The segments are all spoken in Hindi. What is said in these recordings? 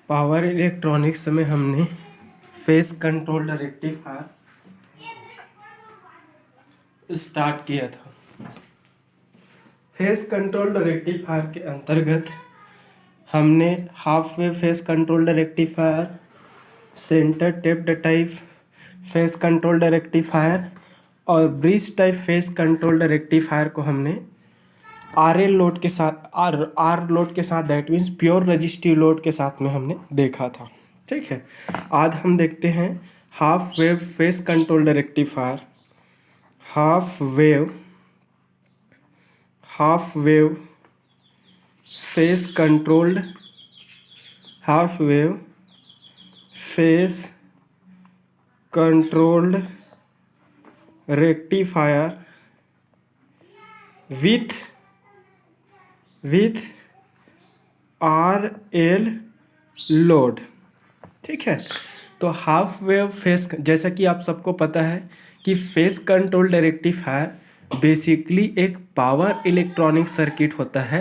पावर इलेक्ट्रॉनिक्स में हमने फेस कंट्रोल्ड रेक्टिफायर स्टार्ट किया था। फेस कंट्रोल्ड रेक्टिफायर के अंतर्गत हमने half wave phase controlled rectifier, centre tapped type phase controlled rectifier और bridge type phase controlled rectifier को हमने आर एल लोड के साथ आर लोड के साथ, that means pure resistive load के साथ में हमने देखा था। ठीक है, आज हम देखते हैं half wave phase controlled rectifier, half wave phase controlled rectifier with R L load. ठीक है, तो हाफ वेव फेस, जैसा कि आप सबको पता है कि फेस कंट्रोल्ड रेक्टिफायर बेसिकली एक पावर इलेक्ट्रॉनिक सर्किट होता है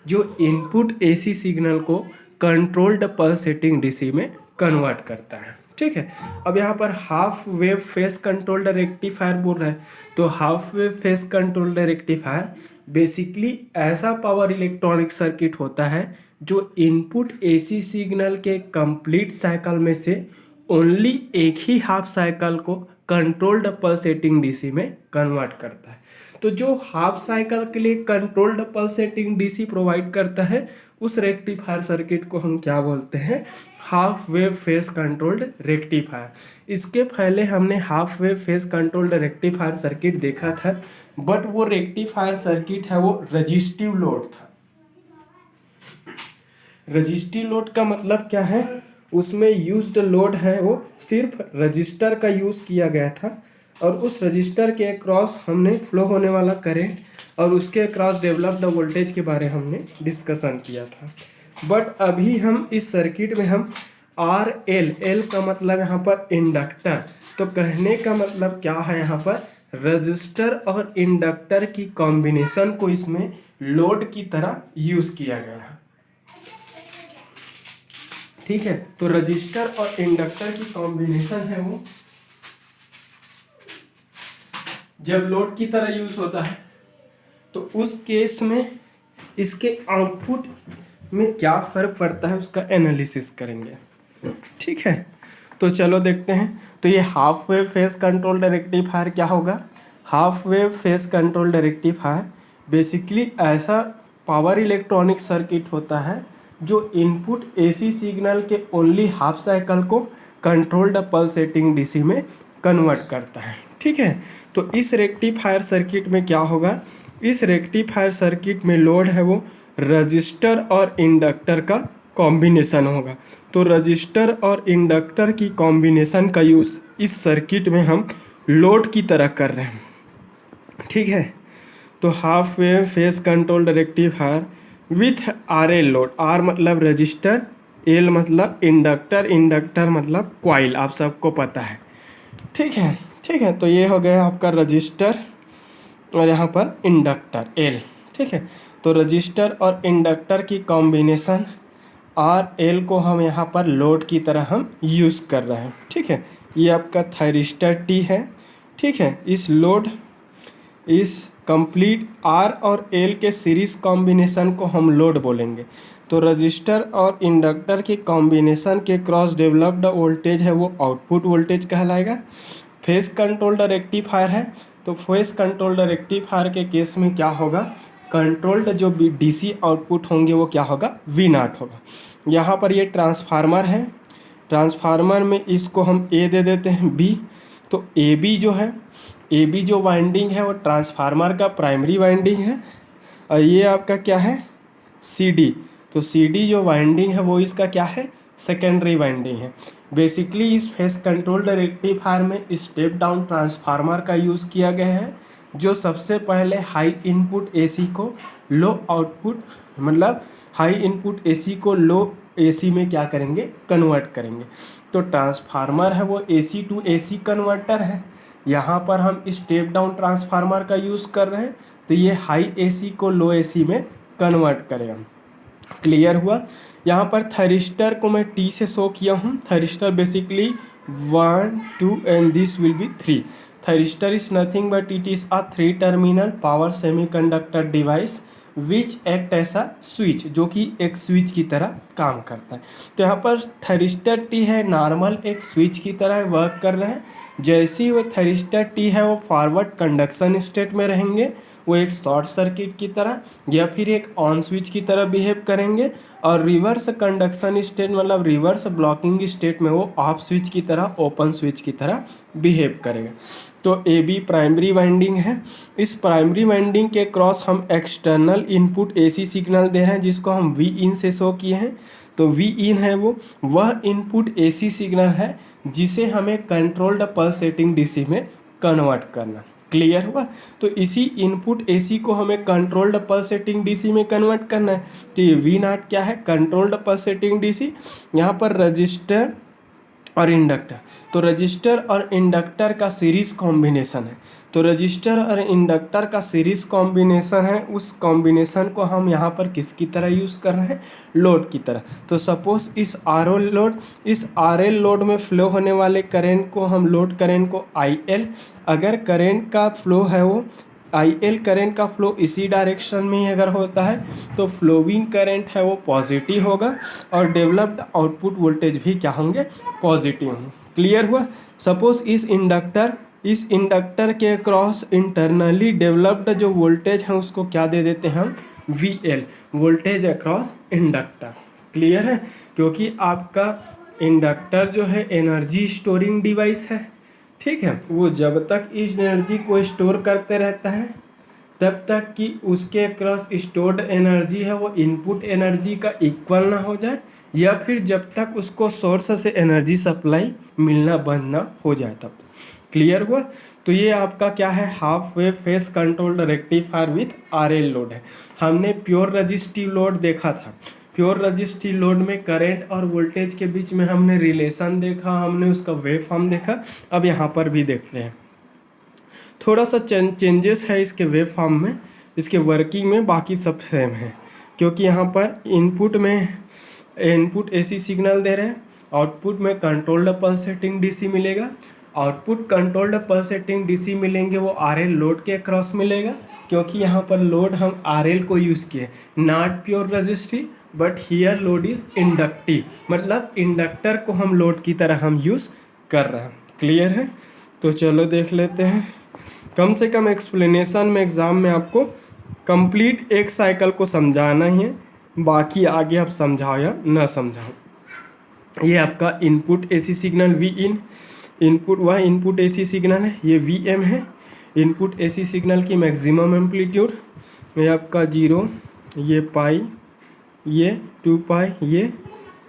जो इनपुट एसी सिग्नल को कंट्रोल्ड पल्सेटिंग डीसी में कन्वर्ट करता है। ठीक है, अब यहाँ पर half wave phase controlled rectifier बोल रहा है, तो half wave phase controlled rectifier basically ऐसा पावर इलेक्ट्रॉनिक सर्किट होता है जो इनपुट एसी सिग्नल के कंप्लीट साइकिल में से ओनली एक ही हाफ साइकिल को कंट्रोल्ड पल्सेटिंग डीसी में कन्वर्ट करता है। तो जो हाफ साइकिल के लिए कंट्रोल्ड पल्सेटिंग डीसी प्रोवाइड करता है उस रेक्टिफायर सर्किट को हम क्या बोलते हैं? Half wave phase controlled rectifier. इसके पहले हमने half wave phase controlled rectifier circuit देखा था, बट वो रेक्टिफायर सर्किट है वो रजिस्टिव लोड था। रजिस्टिव लोड का मतलब क्या है? उसमें यूज्ड लोड है वो सिर्फ रजिस्टर का यूज किया गया था और उस रजिस्टर के अक्रॉस हमने फ्लो होने वाला करंट और उसके अक्रॉस डेवलप्ड वोल्टेज के बारे में हमने डिस्कशन किया था। बट अभी हम इस सर्किट में हम आर एल का मतलब यहाँ पर इंडक्टर, तो कहने का मतलब क्या है, यहाँ पर रजिस्टर और इंडक्टर की कॉम्बिनेशन को इसमें लोड की तरह यूज किया गया है। ठीक है, तो रजिस्टर और इंडक्टर की कॉम्बिनेशन है वो जब लोड की तरह यूज होता है तो उस केस में इसके आउटपुट में क्या फर्क पड़ता है उसका एनालिसिस करेंगे। ठीक है, तो चलो देखते हैं। तो ये half wave phase controlled rectifier क्या होगा? Half wave phase controlled rectifier basically ऐसा पावर इलेक्ट्रॉनिक सर्किट होता है जो इनपुट एसी सिग्नल के ओनली हाफ साइकिल को कंट्रोल्ड पल्सेटिंग डीसी में कन्वर्ट करता है। ठीक है, तो इस रेक्टिफायर सर्किट में क्या होगा? इस रेक्टिफायर सर्किट में लोड है वो रजिस्टर और इंडक्टर का कॉम्बिनेशन होगा। तो रजिस्टर और इंडक्टर की कॉम्बिनेशन का यूज़ इस सर्किट में हम लोड की तरह कर रहे हैं। ठीक है, तो half wave phase controlled rectifier with R L load, R मतलब रजिस्टर, एल मतलब इंडक्टर, इंडक्टर मतलब कॉइल, आप सबको पता है। ठीक है, ठीक है, तो ये हो गया आपका रजिस्टर और यहाँ पर इंडक्टर एल। ठीक है, तो रजिस्टर और इंडक्टर की कॉम्बिनेशन आर एल को हम यहाँ पर लोड की तरह हम यूज़ कर रहे हैं। ठीक है, ये आपका थायरिस्टर टी है। ठीक है, इस लोड इस कंप्लीट आर और एल के सीरीज कॉम्बिनेशन को हम लोड बोलेंगे। तो रजिस्टर और इंडक्टर के कॉम्बिनेशन के क्रॉस डेवलप्ड वोल्टेज है वो आउटपुट वोल्टेज कहलाएगा। फेस कंट्रोल्ड रेक्टिफायर है, तो फेस कंट्रोल्ड रेक्टिफायर के केस में क्या होगा? कंट्रोल्ड जो डीसी आउटपुट होंगे वो क्या होगा? वी नॉट होगा। यहाँ पर ये ट्रांसफार्मर है, ट्रांसफार्मर में इसको हम ए दे देते हैं बी, तो ए बी जो है, ए बी जो वाइंडिंग है वो ट्रांसफार्मर का प्राइमरी वाइंडिंग है और ये आपका क्या है? सी डी, तो सी डी जो वाइंडिंग है वो इसका क्या है? सेकेंडरी वाइंडिंग है। बेसिकली इस फेस कंट्रोल्ड रेक्टिफायर में स्टेप डाउन ट्रांसफार्मर का यूज़ किया गया है जो सबसे पहले हाई इनपुट एसी को लो आउटपुट, मतलब हाई इनपुट एसी को लो एसी में क्या करेंगे? कन्वर्ट करेंगे। तो ट्रांसफार्मर है वो एसी टू एसी कन्वर्टर है। यहाँ पर हम स्टेप डाउन ट्रांसफार्मर का यूज़ कर रहे हैं, तो ये हाई एसी को लो एसी में कन्वर्ट करेगा। क्लियर हुआ? यहाँ पर थरिस्टर को मैं T से शो किया हूँ। Thyristor basically 1 2 and this will be 3। Thyristor is nothing but it is a 3 terminal power semiconductor device which act ऐसा स्विच, जो कि एक स्विच की तरह काम करता है। तो यहाँ पर थरिस्टर T है, नॉर्मल एक स्विच की तरह वर्क कर रहे हैं। जैसे ही वो थरिस्टर T है वो फॉरवर्ड कंडक्शन स्टेट में रहेंगे, वो एक शॉर्ट सर्किट की तरह या फिर एक ऑन स्विच की तरह बिहेव करेंगे, और रिवर्स कंडक्शन स्टेट मतलब रिवर्स ब्लॉकिंग स्टेट में वो ऑफ स्विच की तरह, ओपन स्विच की तरह बिहेव करेगा। तो ए बी प्राइमरी वाइंडिंग है। इस प्राइमरी वाइंडिंग के क्रॉस हम एक्सटर्नल इनपुट एसी सिग्नल दे रहे हैं, जिसको हम वी इन से शो किए हैं। तो वी इन है वो वह इनपुट एसी सिग्नल है जिसे हमें कंट्रोल्ड पल्सेटिंग डीसी में कन्वर्ट करना। क्लियर हुआ? तो इसी इनपुट एसी को हमें कंट्रोल्ड पल्सेटिंग डीसी में कन्वर्ट करना है। तो ये वी नॉट क्या है? Controlled pulsating DC. यहाँ पर रजिस्टर और इंडक्टर, तो रजिस्टर और इंडक्टर का सीरीज कॉम्बिनेशन है। तो रजिस्टर और इंडक्टर का सीरीज कॉम्बिनेशन है, उस कॉम्बिनेशन को हम यहाँ पर किसकी तरह यूज़ कर रहे हैं? लोड की तरह। तो सपोज इस आर एल लोड में फ्लो होने वाले करंट को हम लोड करंट को आई एल, अगर करंट का फ्लो है वो आई एल करंट का फ्लो इसी डायरेक्शन में ही अगर होता है तो फ्लोविंग करंट है वो पॉजिटिव होगा और डेवलप्ड आउटपुट वोल्टेज भी क्या होंगे? पॉजिटिव होंगे। क्लियर हुआ? सपोज इस इंडक्टर के अक्रॉस इंटरनली डेवलप्ड जो वोल्टेज है उसको क्या दे देते हैं हम? V L, voltage across inductor. Clear है? क्योंकि आपका इंडक्टर जो है एनर्जी स्टोरिंग डिवाइस है, ठीक है। वो जब तक इस एनर्जी को स्टोर करते रहता है तब तक कि उसके क्रॉस स्टोर्ड एनर्जी है वो इनपुट एनर्जी का इक्वल ना हो जाए, या फिर जब तक उसको सोर्स से एनर्जी सप्लाई मिलना बंद ना हो जाए तब। क्लियर हुआ? तो ये आपका क्या है? Half wave phase controlled rectifier with RL load है। हमने प्योर रजिस्टिव लोड देखा था। प्योर रजिस्टिव लोड में करंट और वोल्टेज के बीच में हमने रिलेशन देखा, हमने उसका वेव फॉर्म देखा। अब यहाँ पर भी देखते हैं, थोड़ा सा चेंजेस है इसके वेव फॉर्म में, इसके वर्किंग में, बाकी सब सेम है। क्योंकि यहाँ पर इनपुट एसी सिग्नल दे रहे हैं, आउटपुट में कंट्रोल्ड पल्सेटिंग डीसी मिलेगा। आउटपुट कंट्रोल्ड पल्सेटिंग डीसी मिलेंगे वो आरएल लोड के क्रॉस मिलेगा, क्योंकि यहाँ पर लोड हम आरएल को यूज़ किए, not pure resistive but here load is inductive, मतलब इंडक्टर को हम लोड की तरह हम यूज़ कर रहे हैं। क्लियर है? तो चलो देख लेते हैं। कम से कम एक्सप्लेनेशन में एग्ज़ाम में आपको कंप्लीट एक साइकिल को समझाना ही है, बाकी आगे आप समझाओ या ना समझाओ। ये आपका input AC signal V in, input AC signal है, ये वी एम है। इनपुट एसी सिग्नल की मैक्सिमम एम्पलीट्यूड ये आपका 0, ये पाई, ये 2 पाई, ये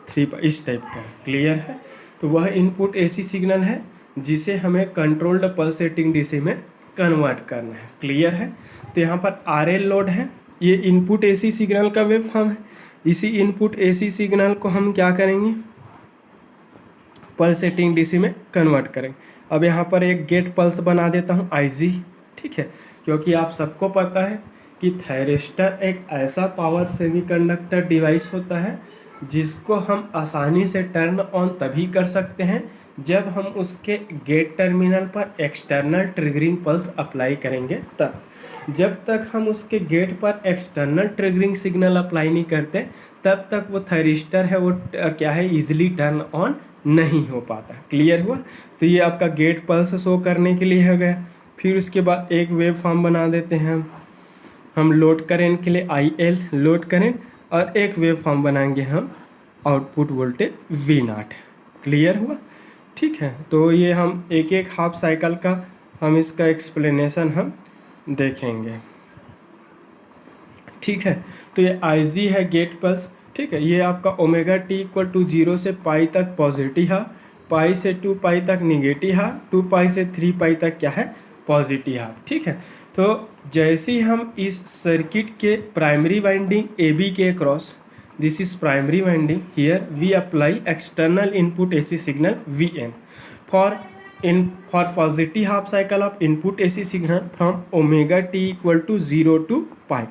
3 पाई, इस टाइप का। क्लियर है? तो वह इनपुट एसी सिग्नल है जिसे हमें कंट्रोल्ड पल्सेटिंग डीसी में कन्वर्ट करना है। क्लियर है? तो यहाँ पर आरएल लोड है, ये इनपुट एसी सिग्नल का वेव फॉर्म है। इसी इनपुट एसी सिग्नल को हम क्या करेंगे? पल्सेटिंग डीसी में कन्वर्ट करेंगे। अब यहाँ पर एक गेट पल्स बना देता हूँ आईजी, ठीक है, क्योंकि आप सबको पता है कि थायरिस्टर एक ऐसा पावर सेमीकंडक्टर डिवाइस होता है जिसको हम आसानी से टर्न ऑन तभी कर सकते हैं जब हम उसके गेट टर्मिनल पर एक्सटर्नल ट्रिगरिंग पल्स अप्लाई करेंगे तब। जब तक हम उसके गेट पर एक्सटर्नल ट्रिगरिंग सिग्नल अप्लाई नहीं करते तब तक वो थायरिस्टर है वो क्या है? ईजिली टर्न ऑन नहीं हो पाता। क्लियर हुआ? तो ये आपका गेट पल्स शो करने के लिए हो गया। फिर उसके बाद एक वेव फॉर्म बना देते हैं हम लोड करेंट के लिए आई एल लोड करेंट, और एक वेव फॉर्म बनाएंगे हम output voltage V not. Clear हुआ? ठीक है, तो ये हम एक एक हाफ साइकिल का हम इसका एक्सप्लेनेशन हम देखेंगे। ठीक है, तो ये आई जी है गेट पल्स, ठीक है। ये आपका ओमेगा टी इक्वल टू 0 से पाई तक पॉजिटिव है, पाई से 2 पाई तक निगेटिव है, 2 पाई से 3 पाई तक क्या है? पॉजिटिव है। ठीक है, तो जैसे ही हम इस सर्किट के प्राइमरी वाइंडिंग ए बी के cross, this is primary winding, here we apply external input AC signal v n for positive half cycle of input AC signal from omega T equal to 0 to pi.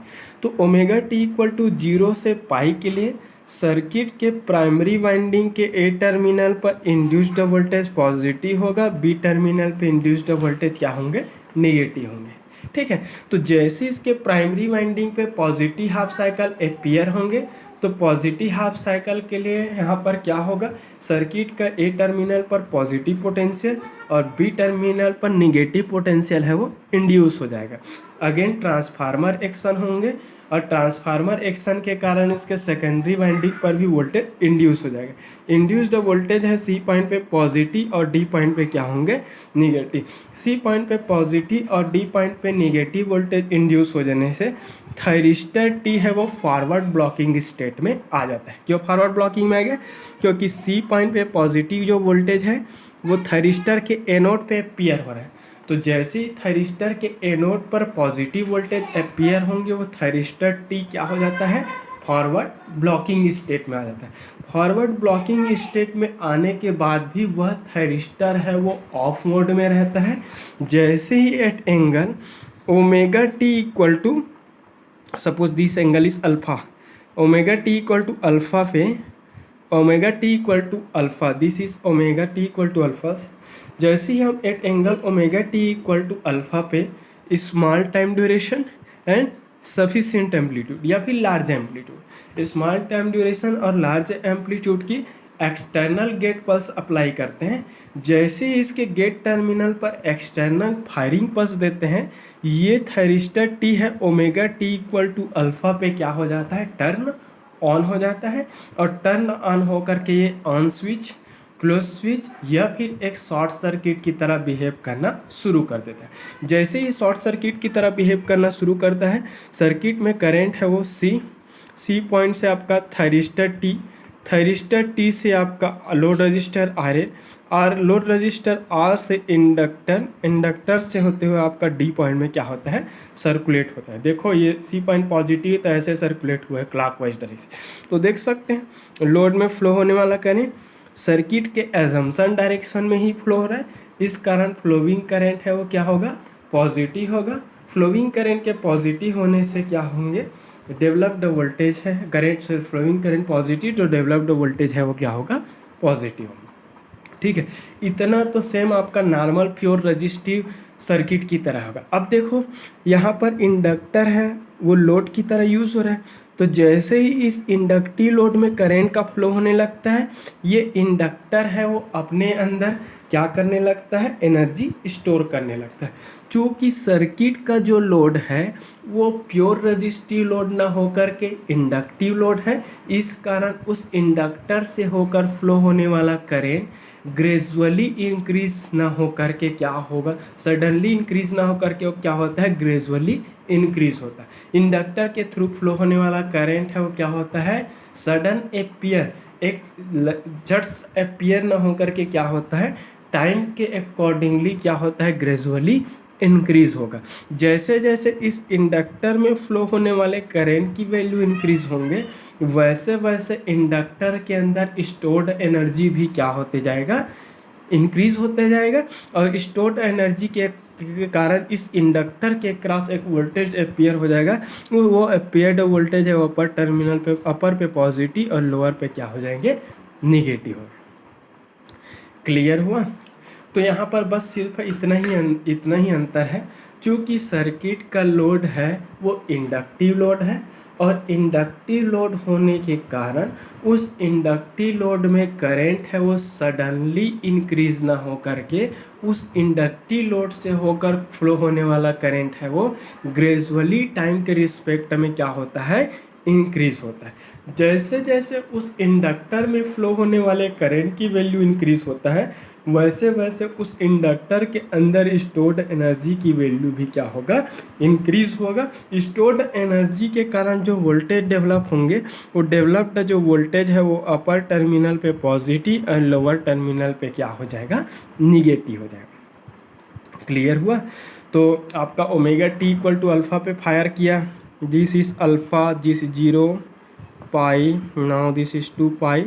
तो ओमेगा टी इक्वल टू 0 से पाई के लिए सर्किट के प्राइमरी वाइंडिंग के ए टर्मिनल पर इंड्यूस्ड वोल्टेज पॉजिटिव होगा, बी टर्मिनल पे इंड्यूस्ड वोल्टेज क्या होंगे, नेगेटिव होंगे। ठीक है, तो जैसे इसके प्राइमरी वाइंडिंग पे पॉजिटिव हाफ साइकिल अपीयर होंगे, तो पॉजिटिव हाफ साइकिल के लिए यहाँ पर क्या होगा, सर्किट का ए टर्मिनल पर पॉजिटिव पोटेंशियल और बी टर्मिनल पर निगेटिव पोटेंशियल है वो इंड्यूस हो जाएगा। अगेन ट्रांसफार्मर एक्शन होंगे और ट्रांसफार्मर एक्शन के कारण इसके सेकेंडरी वाइंडिंग पर भी वोल्टेज इंड्यूस हो जाएगा। इंड्यूस्ड वोल्टेज है सी पॉइंट पे पॉजिटिव और डी पॉइंट पे क्या होंगे, निगेटिव। सी पॉइंट पे पॉजिटिव और डी पॉइंट पे निगेटिव वोल्टेज इंड्यूस हो जाने से थायरिस्टर टी है वो फॉरवर्ड ब्लॉकिंग स्टेट में आ जाता है। क्यों फॉरवर्ड ब्लॉकिंग में आ गया, क्योंकि सी पॉइंट पे पॉजिटिव जो वोल्टेज है वो थायरिस्टर के एनोड पे अपीयर हो रहा है। तो जैसे ही थायरिस्टर के एनोड पर पॉजिटिव वोल्टेज अपीयर होंगे, वो थायरिस्टर टी क्या हो जाता है, फॉरवर्ड ब्लॉकिंग स्टेट में आ जाता है। फॉरवर्ड ब्लॉकिंग स्टेट में आने के बाद भी वह थायरिस्टर है वो ऑफ मोड में रहता है। जैसे ही at angle omega T equal to, suppose this angle is alpha, omega T equal to alpha पे, omega T equal to alpha, this is omega T equal to alpha. जैसे ही हम at angle omega T equal to alpha पे small time duration and sufficient amplitude या फिर large amplitude, small time duration और लार्ज एम्पलीट्यूड की एक्सटर्नल गेट पल्स अप्लाई करते हैं, जैसे ही इसके गेट टर्मिनल पर एक्सटर्नल फायरिंग पल्स देते हैं, ये थायरिस्टर टी है omega T equal to alpha पे क्या हो जाता है, टर्न ऑन हो जाता है। और टर्न ऑन होकर के ये ऑन स्विच, क्लोज स्विच या फिर एक शॉर्ट सर्किट की तरह बिहेव करना शुरू कर देता है। जैसे ही शॉर्ट सर्किट की तरह बिहेव करना शुरू करता है, सर्किट में करंट है वो सी पॉइंट से आपका थायरिस्टर टी से आपका load resistor R load resistor R से इंडक्टर से होते हुए आपका डी पॉइंट में क्या होता है, सर्कुलेट होता है। देखो ये सी पॉइंट पॉजिटिव तो ऐसे सर्कुलेट हुआ है क्लॉकवाइज डायरेक्शन। तो देख सकते हैं लोड में फ्लो होने वाला करंट सर्किट के एजम्पशन डायरेक्शन में ही फ्लो हो रहा है, इस कारण फ्लोइंग करंट है वो क्या होगा, पॉजिटिव होगा। फ्लोइंग करंट के पॉजिटिव होने से क्या होंगे, डेवलप्ड वोल्टेज है, करंट से फ्लोइंग करंट पॉजिटिव, जो डेवलप्ड वोल्टेज है वो क्या होगा, पॉजिटिव होगा। ठीक है, इतना तो सेम आपका नॉर्मल प्योर रजिस्टिव सर्किट की तरह होगा। अब देखो यहाँ पर इंडक्टर है वो लोड की तरह यूज़ हो रहा है, तो जैसे ही इस इंडक्टिव लोड में करंट का फ्लो होने लगता है, ये इंडक्टर है वो अपने अंदर क्या करने लगता है, एनर्जी स्टोर करने लगता है। चूँकि सर्किट का जो लोड है वो प्योर रजिस्टिव लोड ना होकर के इंडक्टिव लोड है, इस कारण उस इंडक्टर से होकर फ्लो होने वाला करंट ग्रेजुअली इंक्रीज ना होकर के क्या होगा, सडनली इंक्रीज ना होकर के वो क्या होता है, ग्रेजुअली इंक्रीज होता है। इंडक्टर के थ्रू फ्लो होने वाला करंट है वो क्या होता है, सडन अपीयर, एक झट अपीयर ना होकर के क्या होता है, टाइम के अकॉर्डिंगली क्या होता है, ग्रेजुअली इंक्रीज होगा। जैसे जैसे इस इंडक्टर में फ्लो होने वाले करंट की वैल्यू इंक्रीज होंगे, वैसे वैसे इंडक्टर के अंदर स्टोर्ड एनर्जी भी क्या होते जाएगा, इंक्रीज होते जाएगा। और स्टोर्ड एनर्जी के कारण इस इंडक्टर के क्रॉस एक वोल्टेज अपीयर हो जाएगा, वो अपीयर्ड वोल्टेज है अपर टर्मिनल पे, अपर पे पॉजिटिव और लोअर पे क्या हो जाएंगे, निगेटिव। क्लियर हुआ। तो यहाँ पर बस सिर्फ इतना ही अंतर है, चूँकि सर्किट का लोड है वो इंडक्टिव लोड है, और इंडक्टिव लोड होने के कारण उस इंडक्टिव लोड में करंट है वो सडनली इंक्रीज ना हो करके उस इंडक्टिव लोड से होकर फ्लो होने वाला करंट है वो ग्रेजुअली टाइम के रिस्पेक्ट में क्या होता है, इंक्रीज होता है। जैसे जैसे उस इंडक्टर में फ्लो होने वाले करंट की वैल्यू इंक्रीज होता है, वैसे वैसे उस इंडक्टर के अंदर स्टोर्ड एनर्जी की वैल्यू भी क्या होगा, इंक्रीज होगा। स्टोर्ड एनर्जी के कारण जो वोल्टेज डेवलप होंगे, वो डेवलप्ड जो वोल्टेज है वो अपर टर्मिनल पे पॉजिटिव और लोअर टर्मिनल पे क्या हो जाएगा, निगेटिव हो जाएगा। क्लियर हुआ। तो आपका omega T equal to alpha पे फायर किया, this is alpha, this is 0 pi, now this is 2 pi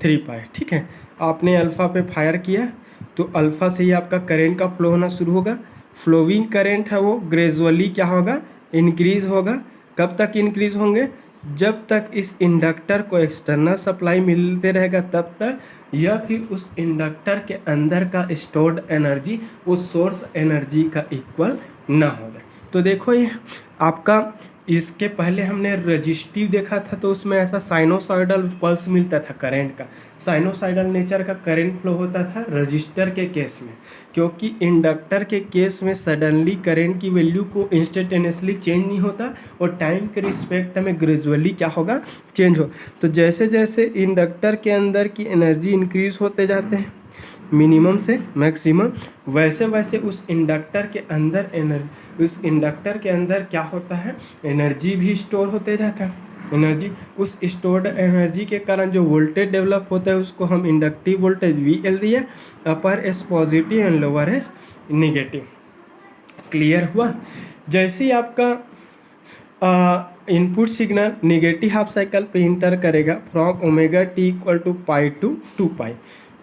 3 pi. ठीक है, आपने अल्फ़ा पे फायर किया तो अल्फ़ा से ही आपका करंट का फ्लो होना शुरू होगा। फ्लोइंग करंट है वो ग्रेजुअली क्या होगा, इंक्रीज होगा। कब तक इंक्रीज होंगे, जब तक इस इंडक्टर को एक्सटर्नल सप्लाई मिलते रहेगा तब तक यह भी उस इंडक्टर के अंदर का स्टोर्ड एनर्जी उस सोर्स एनर्जी का इक्वल ना हो जाए। तो देखो ये आपका, इसके पहले हमने रजिस्टिव देखा था तो उसमें ऐसा साइनोसॉइडल पल्स मिलता था करंट का, साइनोसॉइडल नेचर का करंट फ्लो होता था रजिस्टर के केस में, क्योंकि इंडक्टर के केस में सडनली करंट की वैल्यू को इंस्टेंटेनियसली चेंज नहीं होता और टाइम के रिस्पेक्ट में ग्रेजुअली क्या होगा, चेंज हो। तो जैसे जैसे इंडक्टर के अंदर की एनर्जी इंक्रीज होते जाते हैं मिनिमम से मैक्सिमम, वैसे वैसे उस इंडक्टर के अंदर क्या होता है, एनर्जी भी स्टोर होते जाता है। एनर्जी, उस स्टोर्ड एनर्जी के कारण जो वोल्टेज डेवलप होता है उसको हम इंडक्टिव वोल्टेज VL दिया, upper as positive and lower as negative. Clear हुआ। जैसे ही आपका input signal negative half cycle पे इंटर करेगा from omega T equal to pi to 2 pi,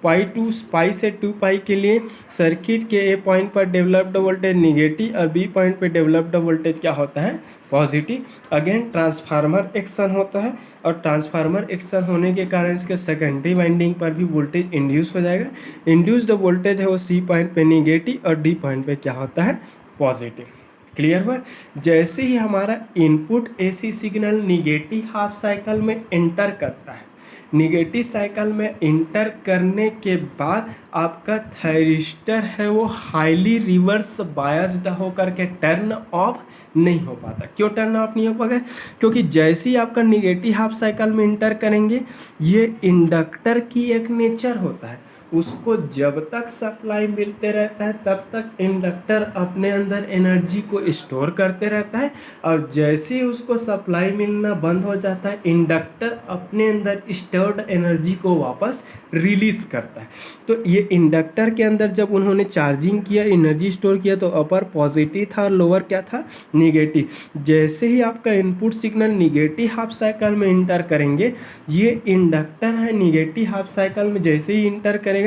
pi से 2 पाई के लिए सर्किट के ए पॉइंट पर डेवलप्ड वोल्टेज निगेटिव और बी पॉइंट पर डेवलप्ड वोल्टेज क्या होता है, पॉजिटिव। अगेन ट्रांसफार्मर एक्शन होता है और ट्रांसफार्मर एक्शन होने के कारण इसके सेकेंडरी वाइंडिंग पर भी वोल्टेज इंड्यूस हो जाएगा। इंड्यूस्ड वोल्टेज है वो सी पॉइंट पे निगेटिव और डी पॉइंट पे क्या होता है, पॉजिटिव। क्लियर हुआ। जैसे ही हमारा input AC signal negative half cycle में एंटर करता है, निगेटिव साइकिल में इंटर करने के बाद आपका थायरिस्टर है वो हाईली रिवर्स बायस्ड होकर के टर्न ऑफ नहीं हो पाता। क्यों टर्न ऑफ नहीं हो पाएगा, क्योंकि जैसे ही आपका निगेटिव हाफ साइकिल में इंटर करेंगे, ये इंडक्टर की एक नेचर होता है, उसको जब तक सप्लाई मिलते रहता है तब तक इंडक्टर अपने अंदर एनर्जी को स्टोर करते रहता है, और जैसे ही उसको सप्लाई मिलना बंद हो जाता है इंडक्टर अपने अंदर स्टोर्ड एनर्जी को वापस रिलीज करता है। तो ये इंडक्टर के अंदर जब उन्होंने चार्जिंग किया, एनर्जी स्टोर किया, तो अपर पॉजिटिव था और लोअर क्या था, निगेटिव। जैसे ही आपका input signal negative half cycle में इंटर करेंगे, ये इंडक्टर है निगेटिव हाफ साइकिल में जैसे ही इंटर करेगा,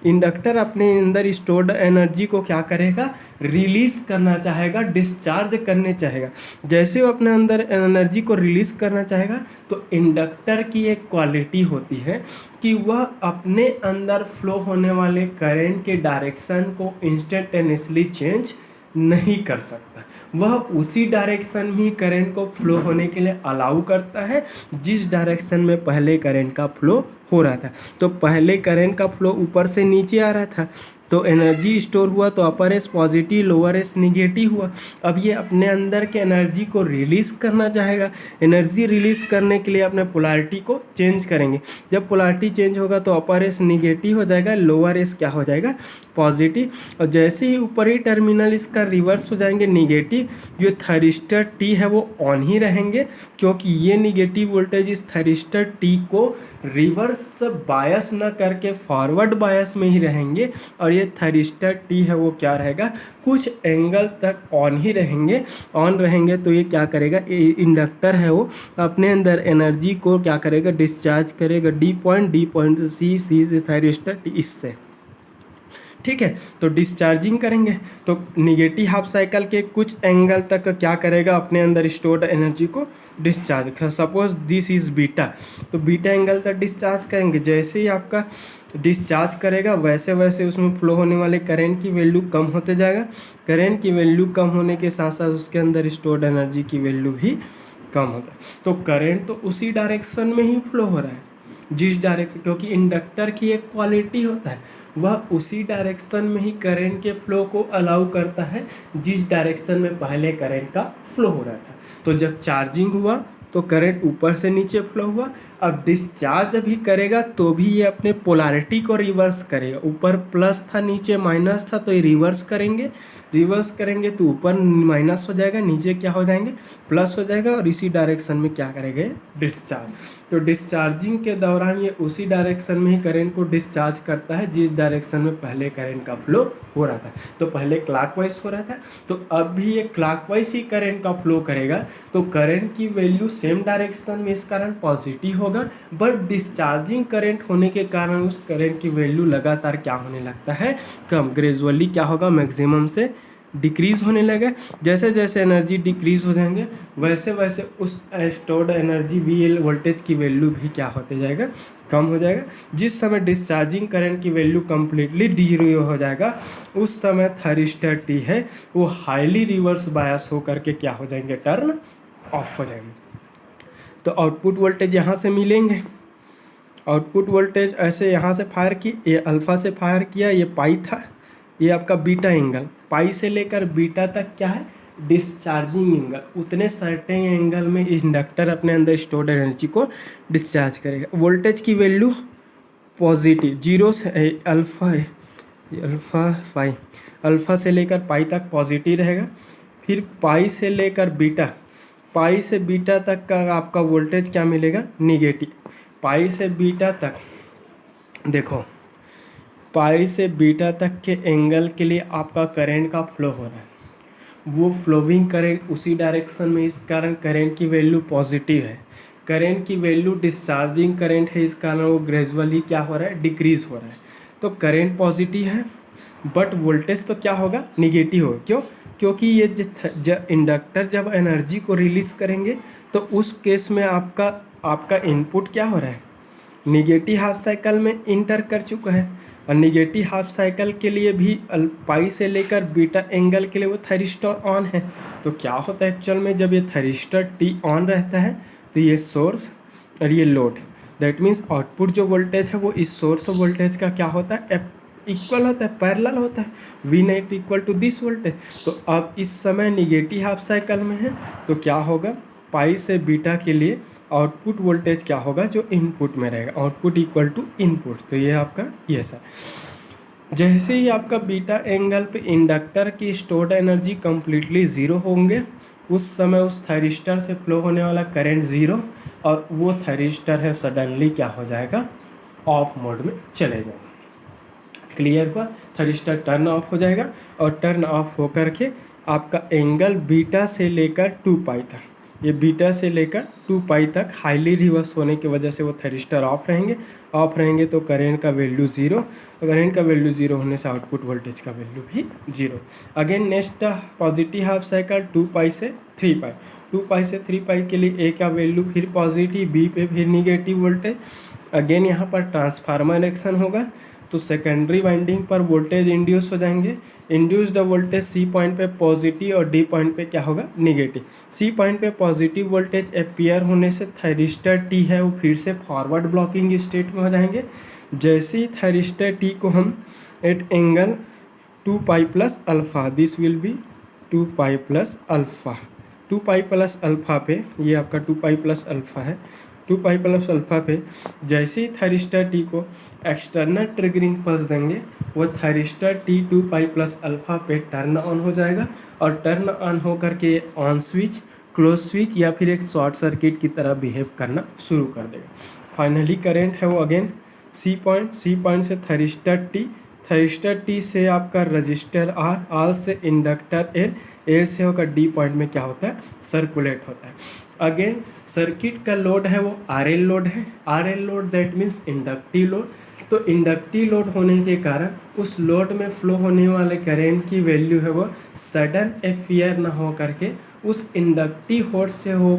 इंडक्टर अपने अंदर स्टोर्ड एनर्जी को क्या करेगा, रिलीज करना चाहेगा, डिस्चार्ज करने चाहेगा। जैसे वो अपने अंदर एनर्जी को रिलीज करना चाहेगा तो इंडक्टर की एक क्वालिटी होती है कि वह अपने अंदर फ्लो होने वाले करंट के डायरेक्शन को इंस्टेंटेनियसली चेंज नहीं कर सकता, वह उसी डायरेक्शन में करंट को फ्लो होने के लिए अलाउ करता है जिस डायरेक्शन में पहले करंट का फ्लो हो रहा था। तो पहले करंट का फ्लो ऊपर से नीचे आ रहा था तो एनर्जी स्टोर हुआ तो upper as positive lower as negative हुआ। अब ये अपने अंदर के एनर्जी को रिलीज करना चाहेगा, एनर्जी रिलीज करने के लिए अपने पोलैरिटी को चेंज करेंगे। जब पोलैरिटी चेंज होगा तो अपर एस निगेटिव हो जाएगा, लोअर एस क्या हो जाएगा, पॉजिटिव। और जैसे ही ऊपरी टर्मिनल इसका रिवर्स हो जाएंगे निगेटिव, जो थायरिस्टर T है वो ऑन ही रहेंगे, क्योंकि ये निगेटिव वोल्टेज इस थायरिस्टर T को रिवर्स बायस न करके फॉरवर्ड बायस में ही रहेंगे, और ये थायरिस्टर T है वो क्या रहेगा, कुछ एंगल तक ऑन ही रहेंगे। ऑन रहेंगे तो ये क्या करेगा, इंडक्टर है वो अपने अंदर एनर्जी को क्या करेगा, डिस्चार्ज करेगा डी पॉइंट से सी से थायरिस्टर T इससे। ठीक है, तो डिस्चार्जिंग करेंगे तो निगेटिव हाफ साइकिल के कुछ एंगल तक क्या करेगा, अपने अंदर स्टोर्ड एनर्जी को discharge. Suppose this is beta, तो बीटा एंगल तक डिस्चार्ज करेंगे। जैसे ही आपका डिस्चार्ज करेगा वैसे वैसे उसमें फ्लो होने वाले करंट की वैल्यू कम होते जाएगा। करंट की वैल्यू कम होने के साथ साथ उसके अंदर स्टोर्ड एनर्जी की वैल्यू भी कम होता है। तो करंट तो उसी डायरेक्शन में ही फ्लो हो रहा है जिस डायरेक्शन, क्योंकि इंडक्टर की एक क्वालिटी होता है, वह उसी डायरेक्शन में ही करंट के फ्लो को अलाउ करता है जिस डायरेक्शन में पहले करंट का फ्लो हो रहा था। तो जब चार्जिंग हुआ तो करंट ऊपर से नीचे फ्लो हुआ। अब डिस्चार्ज भी करेगा तो भी ये अपने पोलैरिटी को रिवर्स करेगा। ऊपर प्लस था नीचे माइनस था तो ये रिवर्स करेंगे तो ऊपर माइनस हो जाएगा, नीचे क्या हो जाएंगे, प्लस हो जाएगा, और इसी डायरेक्शन में क्या करेंगे, डिस्चार्ज। तो डिस्चार्जिंग के दौरान ये उसी डायरेक्शन में ही करंट को डिस्चार्ज करता है जिस डायरेक्शन में पहले करंट का फ्लो हो रहा था। तो पहले क्लॉकवाइज हो रहा था तो अब भी ये क्लॉकवाइज ही करंट का फ्लो करेगा, तो करंट की वैल्यू सेम डायरेक्शन में इस कारण पॉजिटिव होगा, बट डिस्चार्जिंग करंट होने के कारण उस करंट की वैल्यू लगातार क्या होने लगता है, कम। ग्रेजुअली क्या होगा, मैक्सिमम से डिक्रीज होने लगा। जैसे जैसे एनर्जी डिक्रीज हो जाएंगे वैसे वैसे उस स्टोर्ड एनर्जी VL वोल्टेज की वैल्यू भी क्या होते जाएगा, कम हो जाएगा। जिस समय डिस्चार्जिंग करंट की वैल्यू कम्प्लीटली जीरो हो जाएगा उस समय थरिस्टर T है वो हाईली रिवर्स बायस होकर के क्या हो जाएंगे, टर्न ऑफ हो जाएंगे। तो आउटपुट वोल्टेज यहाँ से मिलेंगे, आउटपुट वोल्टेज ऐसे यहाँ से फायर की, ये अल्फ़ा से फायर किया, ये पाई था, ये आपका बीटा एंगल, पाई से लेकर बीटा तक क्या है, डिस्चार्जिंग एंगल। उतने सर्टेन एंगल में इंडक्टर अपने अंदर स्टोर्ड एनर्जी को डिस्चार्ज करेगा। वोल्टेज की वैल्यू पॉजिटिव, जीरो से अल्फ़ा से लेकर पाई तक पॉजिटिव रहेगा। फिर पाई से लेकर बीटा, पाई से बीटा तक का आपका वोल्टेज क्या मिलेगा, निगेटिव। पाई से बीटा तक देखो, पाई से बीटा तक के एंगल के लिए आपका करंट का फ्लो हो रहा है, वो फ्लोइंग करंट उसी डायरेक्शन में, इस कारण करंट की वैल्यू पॉजिटिव है। करंट की वैल्यू डिस्चार्जिंग करंट है, इस कारण वो ग्रेजुअली क्या हो रहा है, डिक्रीज हो रहा है। तो करंट पॉजिटिव है बट वोल्टेज तो क्या होगा, निगेटिव होगा। क्यों? क्योंकि ये जब इंडक्टर जब एनर्जी को रिलीज करेंगे तो उस केस में आपका इनपुट क्या हो रहा है, निगेटिव हाफ साइकिल में इंटर कर चुका है। और निगेटिव हाफ साइकिल के लिए भी पाई से लेकर बीटा एंगल के लिए वो थरिस्टर ऑन है। तो क्या होता है एक्चुअल में, जब ये थरिस्टर T ऑन रहता है तो ये सोर्स और ये लोड, दैट मीन्स आउटपुट जो वोल्टेज है वो इस सोर्स वोल्टेज का क्या होता है, इक्वल होता है, पैरेलल होता है, V0 equal to this voltage. तो अब इस समय निगेटिव हाफ साइकिल में है तो क्या होगा, पाई से बीटा के लिए आउटपुट वोल्टेज क्या होगा, जो इनपुट में रहेगा, आउटपुट इक्वल टू इनपुट। तो ये आपका ये सर, जैसे ही आपका बीटा एंगल पे इंडक्टर की स्टोर्ड एनर्जी कम्प्लीटली ज़ीरो होंगे उस समय उस थरिस्टर से फ्लो होने वाला करंट ज़ीरो, और वो थरिस्टर है सडनली क्या हो जाएगा, ऑफ मोड में चले जाएगा। क्लियर हुआ, थरिस्टर टर्न ऑफ हो जाएगा और टर्न ऑफ होकर के आपका एंगल बीटा से लेकर 2 पाई तक, ये बीटा से लेकर 2 पाई तक हाईली रिवर्स होने की वजह से वो थरिस्टर ऑफ रहेंगे तो करंट का वैल्यू ज़ीरो, करंट का वैल्यू ज़ीरो होने से आउटपुट वोल्टेज का वैल्यू भी zero. Again next positive half cycle 2 पाई से 3 पाई, 2 पाई से 3 पाई के लिए ए का वैल्यू फिर पॉजिटिव, बी पे फिर निगेटिव वोल्टेज। अगेन यहाँ पर ट्रांसफार्मर एक्शन होगा तो सेकेंडरी वाइंडिंग पर वोल्टेज इंड्यूस हो जाएंगे, इंड्यूस्ड वोल्टेज सी पॉइंट पे पॉजिटिव और डी पॉइंट पे क्या होगा, निगेटिव। सी पॉइंट पे पॉजिटिव वोल्टेज अपियर होने से थरिस्टर T है वो फिर से फॉरवर्ड ब्लॉकिंग स्टेट में हो जाएंगे। जैसे ही थरिस्टर T को हम at angle 2 pi plus alpha, this will be 2 pi plus alpha, 2 pi plus alpha पे, ये आपका 2 पाई प्लस अल्फ़ा है, 2 पाई प्लस अल्फ़ा पे जैसे ही थरिस्टर T को एक्सटर्नल ट्रिगरिंग पल्स देंगे वो थरिस्टर T 2 पाई प्लस अल्फ़ा पे टर्न ऑन हो जाएगा, और टर्न ऑन होकर के ऑन स्विच, क्लोज स्विच या फिर एक शॉर्ट सर्किट की तरह बिहेव करना शुरू कर देगा। फाइनली करंट है वो अगेन सी पॉइंट से थरिस्टर T से आपका रजिस्टर R से इंडक्टर L से होकर डी पॉइंट में क्या होता है, सर्कुलेट होता है। अगेन सर्किट का लोड है वो RL लोड है, RL load that means inductive load. तो इंडक्टिव लोड होने के कारण उस लोड में फ्लो होने वाले करंट की वैल्यू है वो सडन एफियर ना हो करके उस इंडक्टिव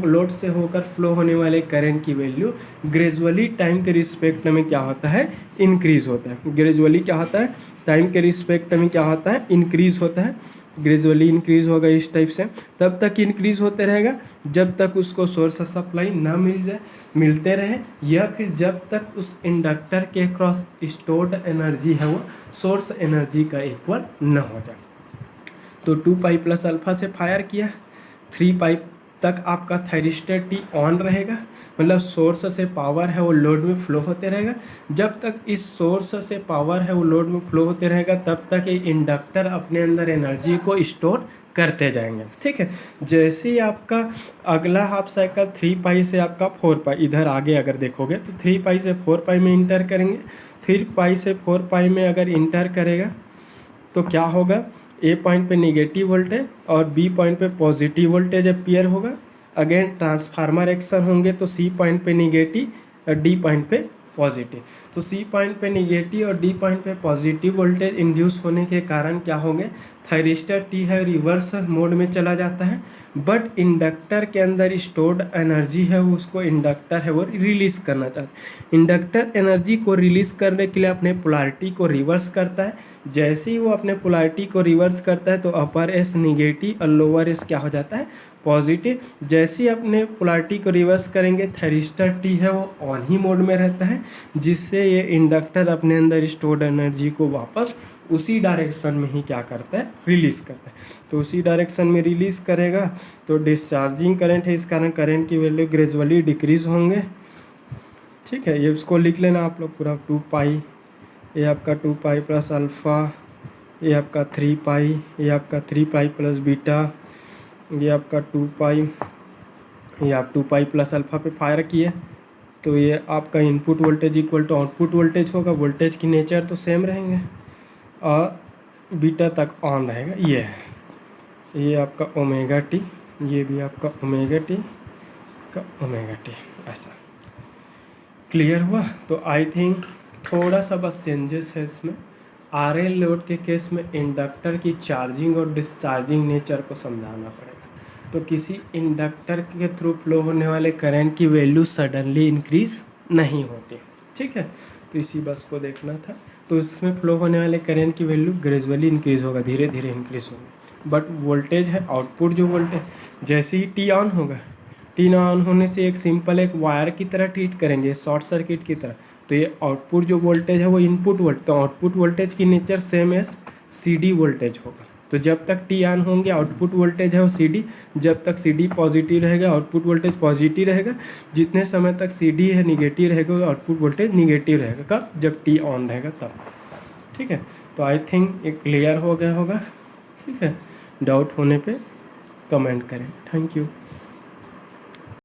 लोड से होकर फ्लो होने वाले करंट की वैल्यू ग्रेजुअली टाइम के रिस्पेक्ट में क्या होता है, इंक्रीज होता है। ग्रेजुअली क्या होता है, टाइम के रिस्पेक्ट में क्या होता है, इंक्रीज होता है। ग्रेजुअली इंक्रीज होगा इस टाइप से, तब तक इंक्रीज होते रहेगा जब तक उसको सोर्स सप्लाई ना मिलते रहे, या फिर जब तक उस इंडक्टर के क्रॉस स्टोर्ड एनर्जी है वो सोर्स एनर्जी का इक्वल न हो जाए। तो 2 पाई प्लस अल्फ़ा से फायर किया, 3 पाई तक आपका थरिस्टर T ऑन रहेगा, मतलब सोर्स से पावर है वो लोड में फ्लो होते रहेगा। जब तक इस सोर्स से पावर है वो लोड में फ्लो होते रहेगा तब तक ये इंडक्टर अपने अंदर एनर्जी को स्टोर करते जाएंगे। ठीक है, जैसे ही आपका अगला हाफ साइकिल 3 पाई से आपका 4 पाई, इधर आगे अगर देखोगे तो 3 पाई से 4 पाई में इंटर करेंगे। 3 पाई से 4 पाई में अगर इंटर करेगा तो क्या होगा, ए पॉइंट पे निगेटिव वोल्टेज और बी पॉइंट पे पॉजिटिव वोल्टेज अपीयर होगा। अगेन ट्रांसफार्मर एक्शन होंगे तो सी पॉइंट पे निगेटिव और डी पॉइंट पे पॉजिटिव। तो सी पॉइंट पे निगेटिव और डी पॉइंट पे पॉजिटिव वोल्टेज इंड्यूस होने के कारण क्या होंगे, थायरिस्टर टी है रिवर्स मोड में चला जाता है, बट इंडक्टर के अंदर स्टोर्ड एनर्जी है उसको इंडक्टर है वो रिलीज करना चाहता है। इंडक्टर एनर्जी को रिलीज करने के लिए अपने पोलैरिटी को रिवर्स करता है। जैसे ही वो अपने पोलैरिटी को रिवर्स करता है तो अपर एस निगेटिव और लोअर एस क्या हो जाता है, पॉजिटिव। जैसे ही अपने पोलैरिटी को रिवर्स करेंगे थायरिस्टर टी है वो ऑन ही मोड में रहता है, जिससे ये इंडक्टर अपने अंदर स्टोर्ड एनर्जी को वापस उसी डायरेक्शन में ही क्या करता है, रिलीज करता है। तो उसी डायरेक्शन में रिलीज करेगा तो डिस्चार्जिंग करंट है, इस कारण करंट की वैल्यू ग्रेजुअली डिक्रीज होंगे। ठीक है, ये उसको लिख लेना आप लोग पूरा 2 पाई, ये आपका 2 पाई प्लस अल्फ़ा, ये आपका 3 पाई, ये आपका 3 पाई प्लस बीटा, ये आपका 2 पाई, ये आप 2 पाई प्लस अल्फ़ा पे फायर किए तो ये आपका input voltage equal to output voltage होगा। वोल्टेज की नेचर तो सेम रहेंगे और बीटा तक ऑन रहेगा। ये है, ये आपका ओमेगा टी, ये भी आपका ओमेगा टी का ओमेगा टी, ऐसा क्लियर हुआ। तो आई थिंक थोड़ा सा बस चेंजेस है इसमें। आरएल लोड के केस में इंडक्टर की चार्जिंग और डिस्चार्जिंग नेचर को समझाना पड़ेगा। तो किसी इंडक्टर के थ्रू फ्लो होने वाले करंट की वैल्यू सडनली इंक्रीज नहीं होती। ठीक है, तो इसी बस को देखना था। तो इसमें फ्लो होने वाले करंट की वैल्यू ग्रेजुअली इंक्रीज होगा, धीरे धीरे इंक्रीज होगा। बट वोल्टेज है आउटपुट जो वोल्टेज जैसे ही टी ऑन होगा, टी ऑन होने से एक सिंपल एक वायर की तरह ट्रीट करेंगे, शॉर्ट सर्किट की तरह। तो ये आउटपुट जो वोल्टेज है वो इनपुट वोल्टेज, तो आउटपुट वोल्टेज की nature same as C D voltage होगा। तो जब तक टी ऑन होंगे आउटपुट वोल्टेज है वो सी डी, जब तक सी डी पॉजिटिव रहेगा आउटपुट वोल्टेज पॉजिटिव रहेगा। जितने समय तक सी डी है निगेटिव रहेगा आउटपुट वोल्टेज निगेटिव रहेगा। कब, जब टी ऑन रहेगा तब। ठीक है, तो आई थिंक ये क्लियर हो गया होगा। ठीक है, डाउट होने पे कमेंट करें। Thank you.